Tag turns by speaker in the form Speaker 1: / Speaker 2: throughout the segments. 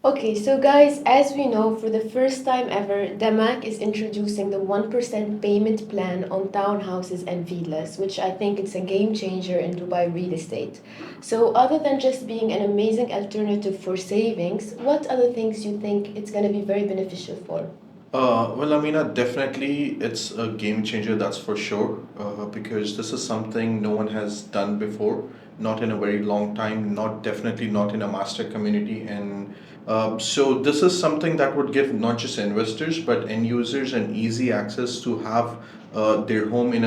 Speaker 1: Okay, so guys, as we know, for the first time ever, DAMAC is introducing the 1% payment plan on townhouses and villas, which I think it's a game changer in Dubai real estate. So, other than just being an amazing alternative for savings, what other things you think it's going to be very beneficial for?
Speaker 2: Well, Amina, definitely it's a game changer, that's for sure, because this is something no one has done before, not in a very long time, not definitely not in a master community. And so this is something that would give not just investors but end users an easy access to have their home in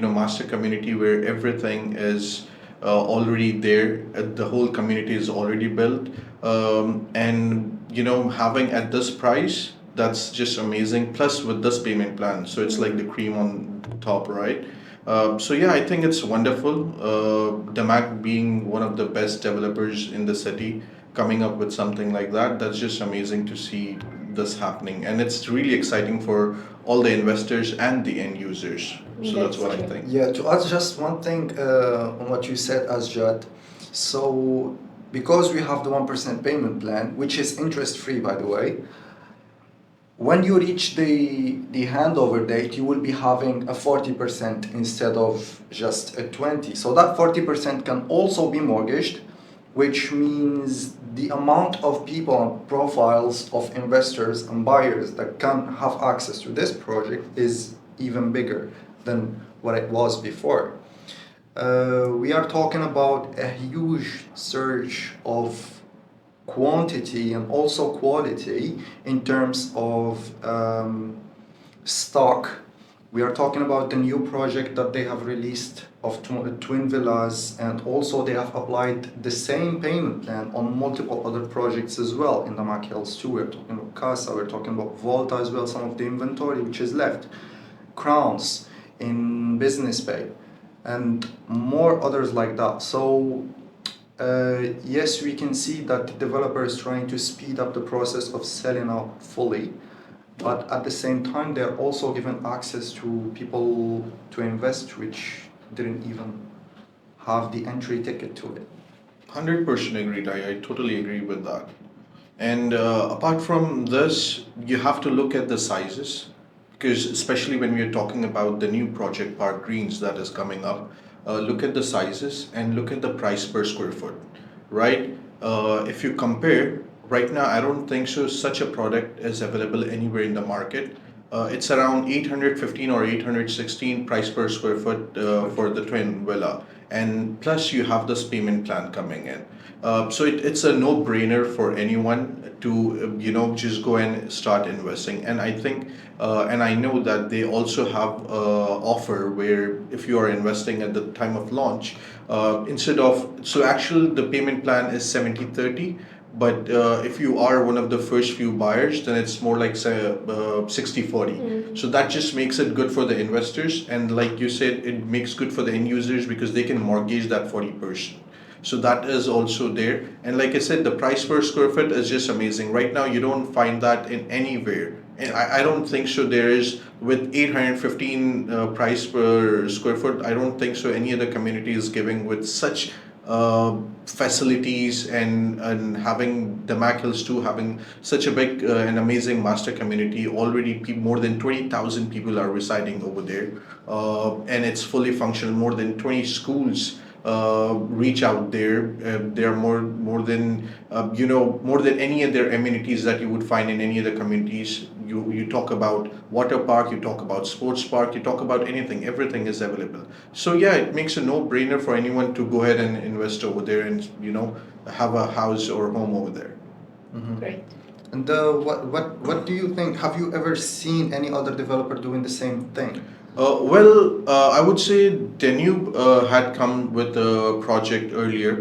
Speaker 2: a master community where everything is already there, the whole community is already built, and having at this price, that's just amazing. Plus with this payment plan, so it's like the cream on top, right? So yeah, I think it's wonderful. Damac being one of the best developers in the city, coming up with something like that, that's just amazing to see this happening, and it's really exciting for all the investors and the end users. So that's
Speaker 1: That's
Speaker 2: what I
Speaker 1: true.
Speaker 2: think.
Speaker 3: Yeah, to add just one thing on what you said, Asjad. So, because we have the 1% payment plan, which is interest free, by the way, when you reach the handover date, you will be having a 40% instead of just a 20. So that 40% can also be mortgaged, which means the amount of people and profiles of investors and buyers that can have access to this project is even bigger than what it was before. We are talking about a huge surge of quantity and also quality in terms of stock. We are talking about the new project that they have released of twin villas, and also they have applied the same payment plan on multiple other projects as well in the Mac Hills too. We're talking about Casa, we're talking about Volta as well, some of the inventory which is left, Crowns in Business Bay, and more others like that. So yes, we can see that the developer is trying to speed up the process of selling out fully, but at the same time, they're also giving access to people to invest which didn't even have the entry ticket to it.
Speaker 2: 100% agreed. I totally agree with that. And apart from this, you have to look at the sizes, because especially when we are talking about the new project Park Greens that is coming up, look at the sizes and look at the price per square foot, right? If you compare, right now, I don't think so. Such a product is available anywhere in the market. It's around 815 or 816 price per square foot for the twin villa, and plus you have this payment plan coming in. So it's a no-brainer for anyone to just go and start investing. And I think and I know that they also have offer where if you are investing at the time of launch, instead of so actual the payment plan is 70/30, but if you are one of the first few buyers, then it's more like say 60/40. So that just makes it good for the investors, and like you said, it makes good for the end users because they can mortgage that 40%. So that is also there. And like I said, the price per square foot is just amazing. Right now, you don't find that in anywhere. And I don't think so. There is with 815 price per square foot. I don't think so. Any other community is giving with such facilities, and having the Mac Hills too, having such a big and amazing master community. Already more than 20,000 people are residing over there, and it's fully functional. More than 20 schools reach out there. There are more than more than any other amenities that you would find in any other communities. You talk about water park, you talk about sports park, you talk about anything. Everything is available. So yeah, it makes a no-brainer for anyone to go ahead and invest over there and have a house or home over there.
Speaker 1: Great.
Speaker 3: And what do you think? Have you ever seen any other developer doing the same thing?
Speaker 2: I would say Danube had come with a project earlier,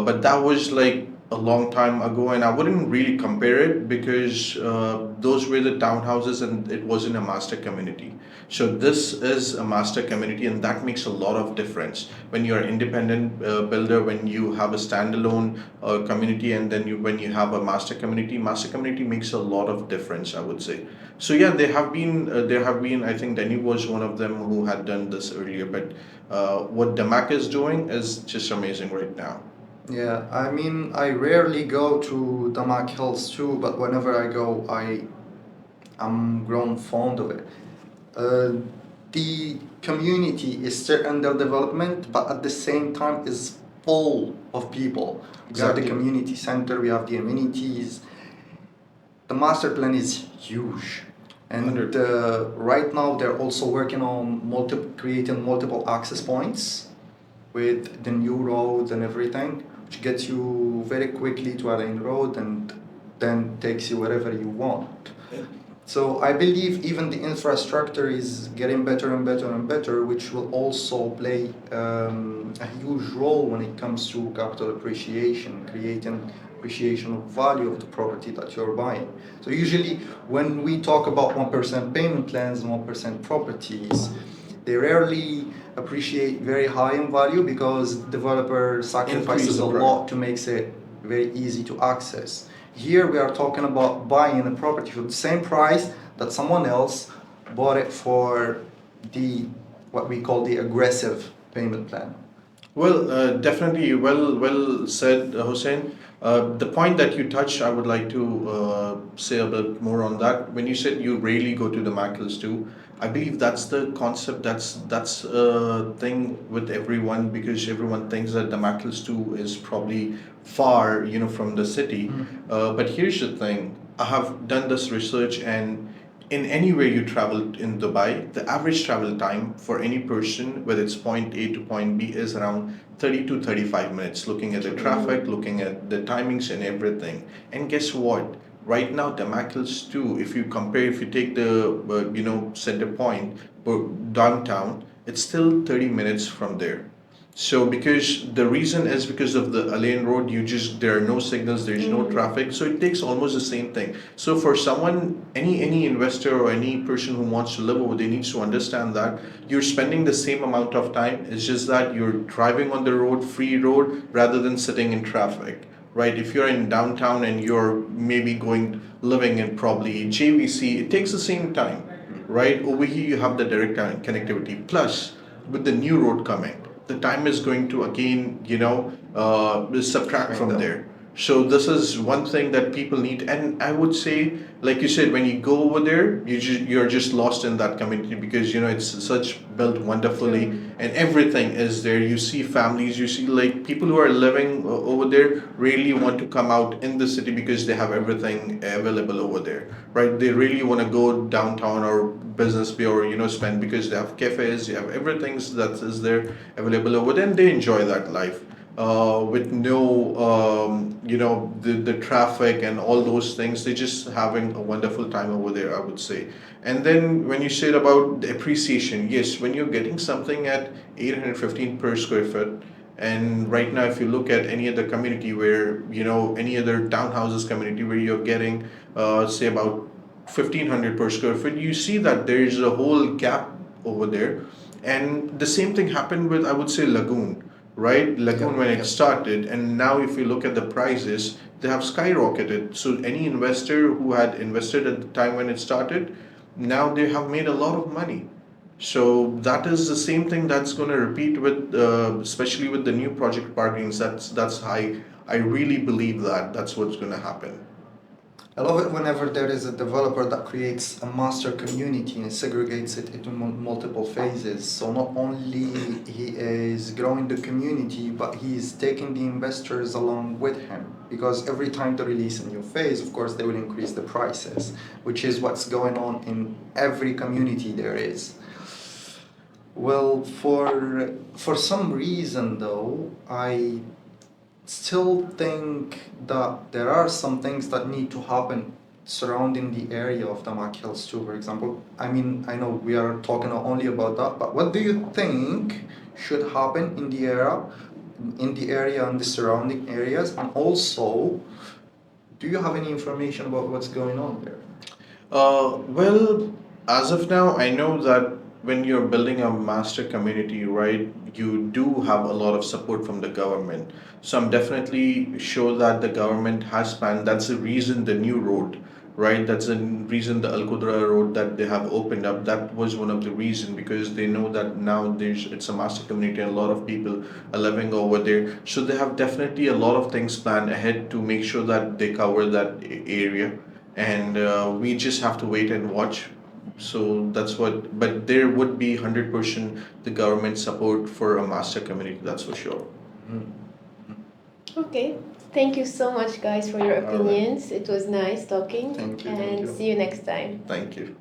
Speaker 2: but that was like a long time ago, and I wouldn't really compare it because those were the townhouses and it wasn't a master community. So this is a master community, and that makes a lot of difference when you're an independent builder, when you have a standalone community, and then when you have a master community. Master community makes a lot of difference, I would say. So yeah, there have been. I think Denny was one of them who had done this earlier. But what Damac is doing is just amazing right now.
Speaker 3: Yeah, I mean, I rarely go to DAMAC Hills too, but whenever I go, I'm grown fond of it. Uh, the community is still under development, but at the same time is full of people. We have the
Speaker 2: Exactly.
Speaker 3: community center, we have the amenities. The master plan is huge, and
Speaker 2: 100.
Speaker 3: right now they're also working on creating multiple access points with the new roads and everything, which gets you very quickly to a main road and then takes you wherever you want. So I believe even the infrastructure is getting better and better and better, which will also play a huge role when it comes to capital appreciation, creating appreciation of value of the property that you're buying. So usually when we talk about 1% payment plans and 1% properties, they rarely appreciate very high in value because developer
Speaker 2: Increase
Speaker 3: sacrifices
Speaker 2: the
Speaker 3: a
Speaker 2: price.
Speaker 3: lot to make it very easy to access. Here we are talking about buying a property for the same price that someone else bought it for the what we call the aggressive payment plan.
Speaker 2: Well, definitely well said, Hussein. The point that you touched, I would like to say a bit more on that. When you said you rarely go to the Maccles too, I believe that's the concept. That's a thing with everyone because everyone thinks that the Maccles too is probably far, from the city. But here's the thing: I have done this research, and in anywhere you travel in Dubai, the average travel time for any person, whether it's point A to point B, is around 30 to 35 minutes, looking at the traffic, looking at the timings and everything. And guess what? Right now, Damascus too, if you take the, center point, downtown, it's still 30 minutes from there. So because the reason is because of the lane road, there are no signals, there's no traffic, so it takes almost the same thing. So for someone, any investor or any person who wants to live over there needs to understand that you're spending the same amount of time. It's just that you're driving on the road, free road, rather than sitting in traffic. Right? If you're in downtown and you're maybe living in probably JVC, it takes the same time, right? Over here you have the direct connectivity. Plus, with the new road coming, the time is going to again, subtract from there. So this is one thing that people need, and I would say, like you said, when you go over there, you're just lost in that community because it's such built wonderfully, and everything is there. You see families, you see like people who are living over there really want to come out in the city because they have everything available over there, right? They really want to go downtown or business bay or spend because they have cafes, they have everything that is there available over there, and they enjoy that life with no the traffic and all those things. They're just having a wonderful time over there, I would say. And then when you said about the appreciation, yes, when you're getting something at 815 per square foot, and right now if you look at any other community where any other townhouses community where you're getting say about 1500 per square foot, you see that there is a whole gap over there. And the same thing happened with, I would say, Lagoon, right? Lagoon, when it started, and now if you look at the prices, they have skyrocketed. So any investor who had invested at the time when it started, now they have made a lot of money. So that is the same thing that's going to repeat with, especially with the new project parkings. That's I really believe that that's what's going to happen.
Speaker 3: I love it whenever there is a developer that creates a master community and segregates it into multiple phases. So not only he is growing the community, but he is taking the investors along with him. Because every time they release a new phase, of course, they will increase the prices, which is what's going on in every community there is. Well, for some reason though, I still think that there are some things that need to happen surrounding the area of the Mac Hills too, for example. I mean, I know we are talking only about that, but what do you think should happen in the area and the surrounding areas? And also, do you have any information about what's going on there?
Speaker 2: Well, as of now, I know that when you're building a master community, right, you do have a lot of support from the government. So I'm definitely sure that the government has planned. That's the reason the new road, right? That's the reason the Al Qudra road that they have opened up. That was one of the reason, because they know that now it's a master community and a lot of people are living over there. So they have definitely a lot of things planned ahead to make sure that they cover that area, and we just have to wait and watch. So that's what, but there would be 100% the government support for a master community, that's for sure.
Speaker 1: Okay. Thank you so much, guys, for your
Speaker 3: All right.
Speaker 1: opinions. It was nice talking.
Speaker 3: Thank you.
Speaker 1: And
Speaker 3: Thank you.
Speaker 1: see you next time.
Speaker 2: Thank you.